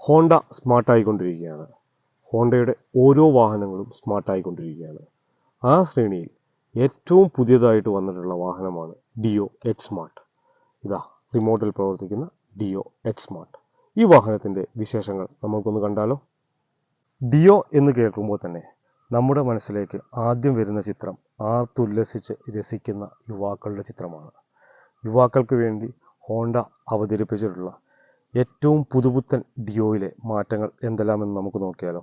Honda സ്മാർട്ടായിക്കൊണ്ടിരിക്കുകയാണ്. ഹോണ്ടയുടെ ഓരോ വാഹനങ്ങളും സ്മാർട്ടായിക്കൊണ്ടിരിക്കുകയാണ്. ആ ശ്രേണിയിൽ ഏറ്റവും പുതിയതായിട്ട് വന്നിട്ടുള്ള വാഹനമാണ് ഡിയോ എച്ച് സ്മാർട്ട്. ഇതാ റിമോട്ടിൽ പ്രവർത്തിക്കുന്ന ഡിയോ എച്ച് സ്മാർട്ട്. ഈ വാഹനത്തിൻ്റെ വിശേഷങ്ങൾ നമുക്കൊന്ന് കണ്ടാലോ. ഡിയോ എന്ന് കേൾക്കുമ്പോൾ തന്നെ നമ്മുടെ മനസ്സിലേക്ക് ആദ്യം വരുന്ന ചിത്രം ആർത്തുല്ലസിച്ച് രസിക്കുന്ന യുവാക്കളുടെ ചിത്രമാണ്. യുവാക്കൾക്ക് വേണ്ടി ഹോണ്ട അവതരിപ്പിച്ചിട്ടുള്ള ഏറ്റവും പുതുപുത്തൻ ഡിയോയിലെ മാറ്റങ്ങൾ എന്തെല്ലാമെന്ന് നമുക്ക് നോക്കിയാലോ.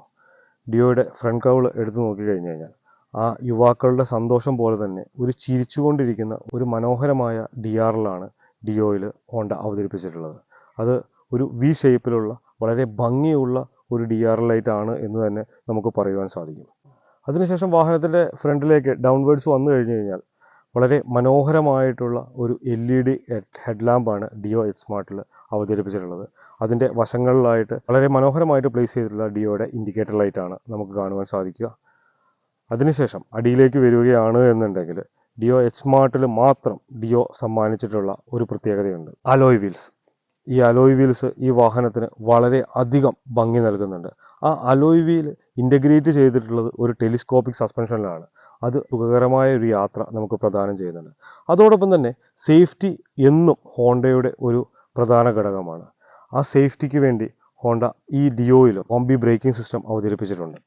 ഡിയോയുടെ ഫ്രണ്ട് കവർ എടുത്തു നോക്കിക്കഴിഞ്ഞ് കഴിഞ്ഞാൽ ആ യുവാക്കളുടെ സന്തോഷം പോലെ തന്നെ ഒരു ചിരിച്ചുകൊണ്ടിരിക്കുന്ന ഒരു മനോഹരമായ DRLാണ് ഡിയോയിൽ ഹോണ്ട അവതരിപ്പിച്ചിട്ടുള്ളത്. അത് ഒരു വി ഷേപ്പിലുള്ള വളരെ ഭംഗിയുള്ള ഒരു DRLായിട്ടാണ് എന്ന് തന്നെ നമുക്ക് പറയുവാൻ സാധിക്കും. അതിനുശേഷം വാഹനത്തിൻ്റെ ഫ്രണ്ടിലേക്ക് ഡൗൺവേർഡ്സ് വന്നു കഴിഞ്ഞ് കഴിഞ്ഞാൽ വളരെ മനോഹരമായിട്ടുള്ള ഒരു LED ഹെഡ്ലാമ്പാണ് ഡിയോ എച്ച് സ്മാർട്ടിൽ അവതരിപ്പിച്ചിട്ടുള്ളത്. അതിൻ്റെ വശങ്ങളിലായിട്ട് വളരെ മനോഹരമായിട്ട് പ്ലേസ് ചെയ്തിട്ടുള്ള ഡിയോയുടെ ഇൻഡിക്കേറ്റർ ലൈറ്റാണ് നമുക്ക് കാണുവാൻ സാധിക്കുക. അതിനുശേഷം അടിയിലേക്ക് വരികയാണ് എന്നുണ്ടെങ്കിൽ ഡിയോ എച്ച് സ്മാർട്ടിൽ മാത്രം ഡിയോ സമ്മാനിച്ചിട്ടുള്ള ഒരു പ്രത്യേകതയുണ്ട്, അലോയ് വീൽസ്. ഈ അലോയ് വീൽസ് ഈ വാഹനത്തിന് വളരെ അധികം ഭംഗി നൽകുന്നുണ്ട്. ആ അലോയ് വീൽ ഇൻ്റഗ്രേറ്റ് ചെയ്തിട്ടുള്ളത് ഒരു ടെലിസ്കോപ്പിക് സസ്പെൻഷനിലാണ്. അത് സുഖകരമായ ഒരു യാത്ര നമുക്ക് പ്രദാനം ചെയ്യുന്നുണ്ട്. അതോടൊപ്പം തന്നെ സേഫ്റ്റി എന്നും ഹോണ്ടയുടെ ഒരു പ്രധാന ഘടകമാണ്. ആ സേഫ്റ്റിക്ക് വേണ്ടി ഹോണ്ട ഈ ഡിയോയിൽ കോംബി ബ്രേക്കിംഗ് സിസ്റ്റം അവതരിപ്പിച്ചിട്ടുണ്ട്.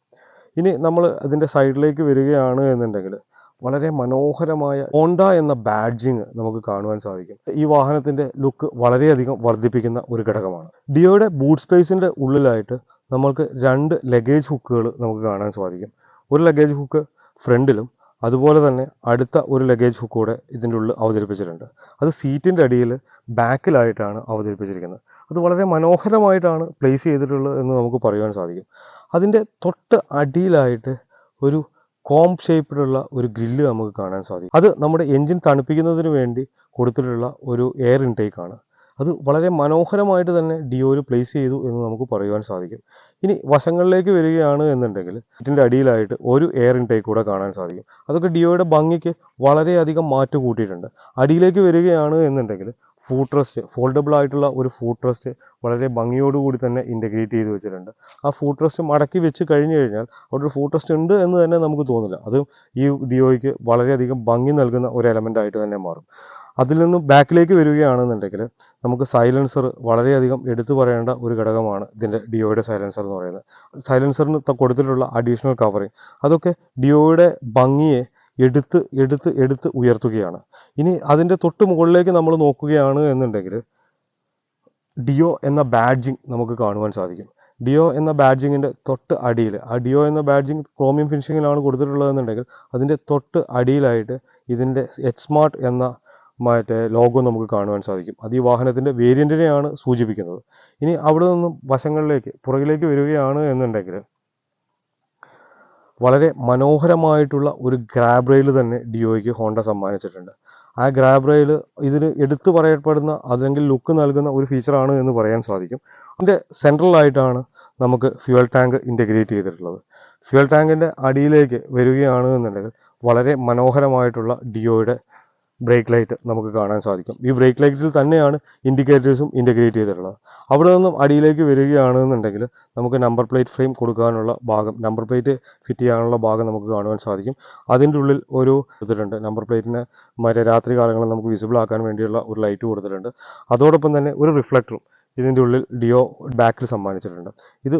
ഇനി നമ്മൾ അതിൻ്റെ സൈഡിലേക്ക് വരികയാണ് എന്നുണ്ടെങ്കിൽ വളരെ മനോഹരമായ ഹോണ്ട എന്ന ബാഡ്ജിങ് നമുക്ക് കാണുവാൻ സാധിക്കും. ഈ വാഹനത്തിൻ്റെ ലുക്ക് വളരെയധികം വർദ്ധിപ്പിക്കുന്ന ഒരു ഘടകമാണ്. ഡിയോയുടെ ബൂട്ട് സ്പേസിൻ്റെ ഉള്ളിലായിട്ട് നമ്മൾക്ക് 2 ലഗേജ് ഹുക്കുകൾ നമുക്ക് കാണാൻ സാധിക്കും. ഒരു ലഗേജ് ഹുക്ക് ഫ്രണ്ടിലും അതുപോലെ തന്നെ അടുത്ത ഒരു ലഗേജ് ഹുക്ക് കൂടെ ഇതിൻ്റെ ഉള്ളിൽ അവതരിപ്പിച്ചിട്ടുണ്ട്. അത് സീറ്റിൻ്റെ അടിയിൽ ബാക്കിലായിട്ടാണ് അവതരിപ്പിച്ചിരിക്കുന്നത്. അത് വളരെ മനോഹരമായിട്ടാണ് പ്ലേസ് ചെയ്തിട്ടുള്ളത് എന്ന് നമുക്ക് പറയുവാൻ സാധിക്കും. അതിൻ്റെ തൊട്ട് അടിയിലായിട്ട് ഒരു കോംബ് ഷേപ്പിലുള്ള ഒരു ഗ്രില്ല് നമുക്ക് കാണാൻ സാധിക്കും. അത് നമ്മുടെ എൻജിൻ തണുപ്പിക്കുന്നതിന് വേണ്ടി കൊടുത്തിട്ടുള്ള ഒരു എയർ ഇൻടേക്കാണ്. അത് വളരെ മനോഹരമായിട്ട് തന്നെ ഡിയോയിൽ പ്ലേസ് ചെയ്തു എന്ന് നമുക്ക് പറയുവാൻ സാധിക്കും. ഇനി വശങ്ങളിലേക്ക് വരികയാണ് എന്നുണ്ടെങ്കിൽ ഇതിൻ്റെ അടിയിലായിട്ട് ഒരു എയർ ഇൻടേക്ക് കൂടെ കാണാൻ സാധിക്കും. അതൊക്കെ ഡിയോയുടെ ഭംഗിക്ക് വളരെയധികം മാറ്റം കൂട്ടിയിട്ടുണ്ട്. അടിയിലേക്ക് വരികയാണ് എന്നുണ്ടെങ്കിൽ ഫൂട്ട് റെസ്റ്റ്, ഫോൾഡബിൾ ആയിട്ടുള്ള ഒരു ഫൂട്ട് റെസ്റ്റ് വളരെ ഭംഗിയോടുകൂടി തന്നെ ഇൻ്റഗ്രേറ്റ് ചെയ്ത് വെച്ചിട്ടുണ്ട്. ആ ഫൂട്ട് റെസ്റ്റ് മടക്കി വെച്ച് കഴിഞ്ഞ് കഴിഞ്ഞാൽ അവിടെ ഒരു ഫൂട്ട് റെസ്റ്റ് ഉണ്ട് എന്ന് തന്നെ നമുക്ക് തോന്നില്ല. അത് ഈ ഡിയോയ്ക്ക് വളരെയധികം ഭംഗി നൽകുന്ന ഒരു എലമെൻ്റ് ആയിട്ട് തന്നെ മാറും. അതിൽ നിന്നും ബാക്കിലേക്ക് വരികയാണെന്നുണ്ടെങ്കിൽ നമുക്ക് സൈലൻസർ വളരെയധികം എടുത്തു പറയേണ്ട ഒരു ഘടകമാണ് ഇതിൻ്റെ ഡിയോയുടെ സൈലൻസർ എന്ന് പറയുന്നത്. സൈലൻസറിന് കൊടുത്തിട്ടുള്ള അഡീഷണൽ കവറിങ് അതൊക്കെ ഡിയോയുടെ ഭംഗിയെ എടുത്ത് ഉയർത്തുകയാണ്. ഇനി അതിൻ്റെ തൊട്ട് മുകളിലേക്ക് നമ്മൾ നോക്കുകയാണ് എന്നുണ്ടെങ്കിൽ ഡിയോ എന്ന ബാഡ്ജിങ് നമുക്ക് കാണുവാൻ സാധിക്കും. ഡിയോ എന്ന ബാഡ്ജിങ്ങിൻ്റെ തൊട്ട് അടിയിൽ, ആ ഡിയോ എന്ന ബാഡ്ജിങ് ക്രോമിയം ഫിനിഷിങ്ങിലാണ് കൊടുത്തിട്ടുള്ളതെന്നുണ്ടെങ്കിൽ അതിൻ്റെ തൊട്ട് അടിയിലായിട്ട് ഇതിൻ്റെ എച്ച് സ്മാർട്ട് എന്ന ലോഗോ നമുക്ക് കാണുവാൻ സാധിക്കും. അത് ഈ വാഹനത്തിൻ്റെ വേരിയൻറ്റിനെയാണ് സൂചിപ്പിക്കുന്നത്. ഇനി അവിടെ നിന്നും വശങ്ങളിലേക്ക് പുറകിലേക്ക് വരികയാണ് എന്നുണ്ടെങ്കിൽ വളരെ മനോഹരമായിട്ടുള്ള ഒരു ഗ്രാബ് റെയിൽ തന്നെ ഡിയോയ്ക്ക് ഹോണ്ട സമ്മാനിച്ചിട്ടുണ്ട്. ആ ഗ്രാബ് റെയിൽ ഇതിന് എടുത്തു പറയപ്പെടുന്ന അല്ലെങ്കിൽ ലുക്ക് നൽകുന്ന ഒരു ഫീച്ചറാണ് എന്ന് പറയാൻ സാധിക്കും. അതിൻ്റെ സെൻട്രലായിട്ടാണ് നമുക്ക് ഫ്യൂവൽ ടാങ്ക് ഇൻ്റഗ്രേറ്റ് ചെയ്തിട്ടുള്ളത്. ഫ്യൂവൽ ടാങ്കിൻ്റെ അടിയിലേക്ക് വരികയാണ് എന്നുണ്ടെങ്കിൽ വളരെ മനോഹരമായിട്ടുള്ള ഡിയോയുടെ ബ്രേക്ക് ലൈറ്റ് നമുക്ക് കാണാൻ സാധിക്കും. ഈ ബ്രേക്ക് ലൈറ്റിൽ തന്നെയാണ് ഇൻഡിക്കേറ്റേഴ്സും ഇൻ്റഗ്രേറ്റ് ചെയ്തിട്ടുള്ളത്. അവിടെ നിന്നും അടിയിലേക്ക് വരികയാണെന്നുണ്ടെങ്കിൽ നമുക്ക് നമ്പർ പ്ലേറ്റ് ഫ്രെയിം കൊടുക്കാനുള്ള ഭാഗം, നമ്പർ പ്ലേറ്റ് ഫിറ്റ് ചെയ്യാനുള്ള ഭാഗം നമുക്ക് കാണുവാൻ സാധിക്കും. അതിൻ്റെ ഉള്ളിൽ ഒരു കൊടുത്തിട്ടുണ്ട്. നമ്പർ പ്ലേറ്റിന് രാത്രി കാലങ്ങളിൽ നമുക്ക് വിസിബിൾ ആക്കാൻ വേണ്ടിയുള്ള ഒരു ലൈറ്റ് കൊടുത്തിട്ടുണ്ട്. അതോടൊപ്പം തന്നെ ഒരു റിഫ്ലക്ടറും ഇതിൻ്റെ ഉള്ളിൽ ഡിയോ ബാക്കിൽ സമ്മാനിച്ചിട്ടുണ്ട്. ഇത്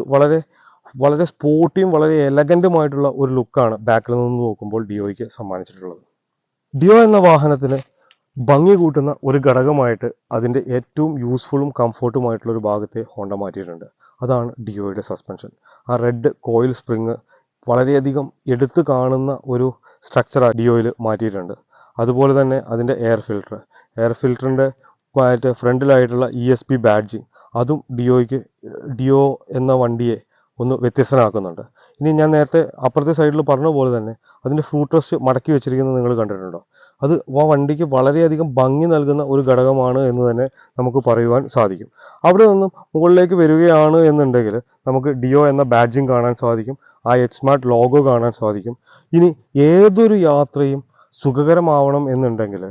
വളരെ സ്പോർട്ടിയും വളരെ എലഗൻറ്റുമായിട്ടുള്ള ഒരു ലുക്കാണ് ബാക്കിൽ നിന്ന് നോക്കുമ്പോൾ ഡിയോയ്ക്ക് സമ്മാനിച്ചിട്ടുള്ളത്. ഡിയോ എന്ന വാഹനത്തിന് ഭംഗി കൂട്ടുന്ന ഒരു ഘടകമായിട്ട് അതിൻ്റെ ഏറ്റവും യൂസ്ഫുള്ളും കംഫോർട്ടുമായിട്ടുള്ള ഒരു ഭാഗത്തെ ഹോണ്ട മാറ്റിയിട്ടുണ്ട്. അതാണ് ഡിയോയുടെ സസ്പെൻഷൻ. ആ റെഡ് കോയിൽ സ്പ്രിങ് വളരെയധികം എടുത്തു കാണുന്ന ഒരു സ്ട്രക്ചർ ഡിയോയിൽ മാറ്റിയിട്ടുണ്ട്. അതുപോലെ തന്നെ അതിൻ്റെ എയർ ഫിൽറ്ററിൻ്റെ ഫ്രണ്ടിലായിട്ടുള്ള ESP ബാഡ്ജിങ് അതും ഡിയോ എന്ന വണ്ടിയെ ഒന്ന് വ്യത്യസ്തനാക്കുന്നുണ്ട്. ഇനി ഞാൻ നേരത്തെ അപ്പുറത്തെ സൈഡിൽ പറഞ്ഞ പോലെ തന്നെ അതിൻ്റെ ഫൂട്ട് റെസ്റ്റ് മടക്കി വെച്ചിരിക്കുന്നത് നിങ്ങൾ കണ്ടിട്ടുണ്ടോ? അത് ആ വണ്ടിക്ക് വളരെയധികം ഭംഗി നൽകുന്ന ഒരു ഘടകമാണ് എന്ന് തന്നെ നമുക്ക് പറയുവാൻ സാധിക്കും. അവിടെ നിന്നും മുകളിലേക്ക് വരികയാണ് എന്നുണ്ടെങ്കിൽ നമുക്ക് ഡിയോ എന്ന ബാഡ്ജിങ് കാണാൻ സാധിക്കും. ആ എച്ച് സ്മാർട്ട് ലോഗോ കാണാൻ സാധിക്കും. ഇനി ഏതൊരു യാത്രയും സുഖകരമാവണം എന്നുണ്ടെങ്കിൽ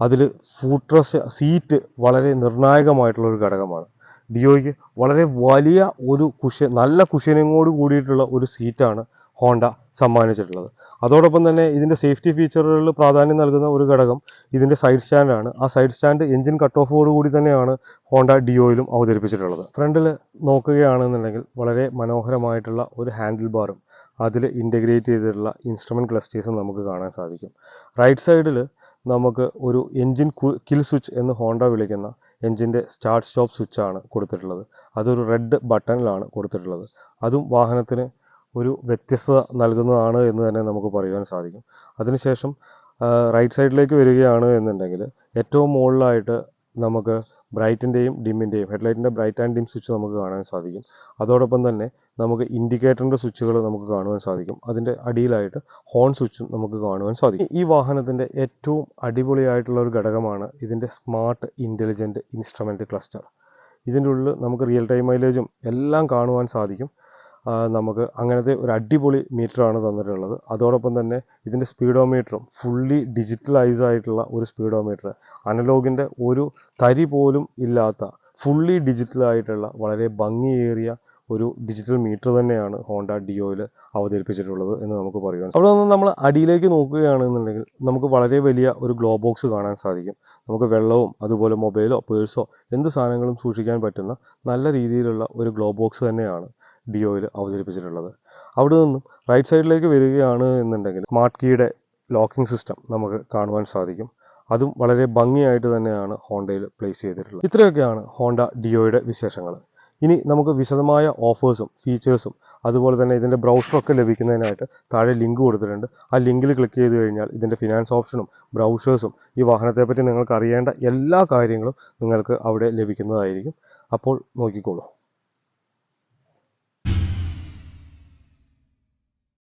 അതിൽ ഫൂട്ട് റെസ്റ്റ് സീറ്റ് വളരെ നിർണായകമായിട്ടുള്ളൊരു ഘടകമാണ്. ഡിയോയ്ക്ക് വളരെ വലിയ ഒരു നല്ല കുഷ്യനിങ്ങോട് കൂടിയിട്ടുള്ള ഒരു സീറ്റാണ് ഹോണ്ട സമ്മാനിച്ചിട്ടുള്ളത്. അതോടൊപ്പം തന്നെ ഇതിൻ്റെ സേഫ്റ്റി ഫീച്ചറുകളിൽ പ്രാധാന്യം നൽകുന്ന ഒരു ഘടകം ഇതിൻ്റെ സൈഡ് സ്റ്റാൻഡാണ്. ആ സൈഡ് സ്റ്റാൻഡ് എഞ്ചിൻ കട്ട് ഓഫോട് കൂടി തന്നെയാണ് ഹോണ്ട ഡിയോയിലും അവതരിപ്പിച്ചിട്ടുള്ളത്. ഫ്രണ്ടിൽ നോക്കുകയാണെന്നുണ്ടെങ്കിൽ വളരെ മനോഹരമായിട്ടുള്ള ഒരു ഹാൻഡിൽ ബാറും അതിൽ ഇൻ്റഗ്രേറ്റ് ചെയ്തിട്ടുള്ള ഇൻസ്ട്രുമെൻറ്റ് ക്ലസ്റ്റേഴ്സും നമുക്ക് കാണാൻ സാധിക്കും. റൈറ്റ് സൈഡിൽ നമുക്ക് ഒരു എൻജിൻ കിൽ സ്വിച്ച് എന്ന് ഹോണ്ട വിളിക്കുന്ന എൻജിൻ്റെ സ്റ്റാർട്ട് സ്റ്റോപ്പ് സ്വിച്ചാണ് കൊടുത്തിട്ടുള്ളത്. അതൊരു റെഡ് ബട്ടണിലാണ് കൊടുത്തിട്ടുള്ളത്. അതും വാഹനത്തിന് ഒരു വ്യത്യസ്തത നൽകുന്നതാണ് എന്ന് തന്നെ നമുക്ക് പറയുവാൻ സാധിക്കും. അതിനുശേഷം റൈറ്റ് സൈഡിലേക്ക് വരികയാണ് എന്നുണ്ടെങ്കിൽ ഏറ്റവും മുകളിലായിട്ട് നമുക്ക് ബ്രൈറ്റിൻ്റെയും ഡിമ്മിൻ്റെയും ഹെഡ്ലൈറ്റിൻ്റെ ബ്രൈറ്റ് ആൻഡ് ഡിം സ്വിച്ച് നമുക്ക് കാണാൻ സാധിക്കും. അതോടൊപ്പം തന്നെ നമുക്ക് ഇൻഡിക്കേറ്ററിൻ്റെ സ്വിച്ചുകൾ നമുക്ക് കാണുവാൻ സാധിക്കും. അതിൻ്റെ അടിയിലായിട്ട് ഹോൺ സ്വിച്ചും നമുക്ക് കാണുവാൻ സാധിക്കും. ഈ വാഹനത്തിൻ്റെ ഏറ്റവും അടിപൊളിയായിട്ടുള്ള ഒരു ഘടകമാണ് ഇതിൻ്റെ സ്മാർട്ട് ഇൻ്റലിജൻറ്റ് ഇൻസ്ട്രുമെൻറ്റ് ക്ലസ്റ്റർ. ഇതിൻ്റെ ഉള്ളിൽ നമുക്ക് റിയൽ ടൈം മൈലേജും എല്ലാം കാണുവാൻ സാധിക്കും. നമുക്ക് അങ്ങനത്തെ ഒരു അടിപൊളി മീറ്ററാണ് തന്നിട്ടുള്ളത്. അതോടൊപ്പം തന്നെ ഇതിൻ്റെ സ്പീഡോമീറ്ററും ഫുള്ളി ഡിജിറ്റലൈസ് ആയിട്ടുള്ള ഒരു സ്പീഡോമീറ്റർ, അനലോഗിൻ്റെ ഒരു തരി പോലും ഇല്ലാത്ത ഫുള്ളി ഡിജിറ്റലായിട്ടുള്ള വളരെ ഭംഗിയേറിയ ഒരു ഡിജിറ്റൽ മീറ്റർ തന്നെയാണ് ഹോണ്ട ഡിയോയിൽ അവതരിപ്പിച്ചിട്ടുള്ളത് എന്ന് നമുക്ക് പറയാം. അവിടെ നിന്ന് നമ്മൾ അടിയിലേക്ക് നോക്കുകയാണെന്നുണ്ടെങ്കിൽ നമുക്ക് വളരെ വലിയ ഒരു ഗ്ലോ ബോക്സ് കാണാൻ സാധിക്കും. നമുക്ക് വെള്ളവും അതുപോലെ മൊബൈലോ പേഴ്സോ എന്ത് സാധനങ്ങളും സൂക്ഷിക്കാൻ പറ്റുന്ന നല്ല രീതിയിലുള്ള ഒരു ഗ്ലോ ബോക്സ് തന്നെയാണ് ഡിയോയിൽ അവതരിപ്പിച്ചിട്ടുള്ളത്. അവിടെ നിന്നും റൈറ്റ് സൈഡിലേക്ക് വരികയാണ് എന്നുണ്ടെങ്കിൽ സ്മാർട്ട് കീയുടെ ലോക്കിംഗ് സിസ്റ്റം നമുക്ക് കാണുവാൻ സാധിക്കും. അതും വളരെ ഭംഗിയായിട്ട് തന്നെയാണ് ഹോണ്ടയിൽ പ്ലേസ് ചെയ്തിട്ടുള്ളത്. ഇത്രയൊക്കെയാണ് ഹോണ്ട ഡിയോയുടെ വിശേഷങ്ങൾ. ഇനി നമുക്ക് വിശദമായ ഓഫേഴ്സും ഫീച്ചേഴ്സും അതുപോലെ തന്നെ ഇതിൻ്റെ ബ്രൗഷറൊക്കെ ലഭിക്കുന്നതിനായിട്ട് താഴെ ലിങ്ക് കൊടുത്തിട്ടുണ്ട്. ആ ലിങ്കിൽ ക്ലിക്ക് ചെയ്ത് കഴിഞ്ഞാൽ ഇതിൻ്റെ ഫിനാൻസ് ഓപ്ഷനും ബ്രൗഷേഴ്സും ഈ വാഹനത്തെപ്പറ്റി നിങ്ങൾക്ക് അറിയേണ്ട എല്ലാ കാര്യങ്ങളും നിങ്ങൾക്ക് അവിടെ ലഭിക്കുന്നതായിരിക്കും. അപ്പോൾ നോക്കിക്കോളൂ.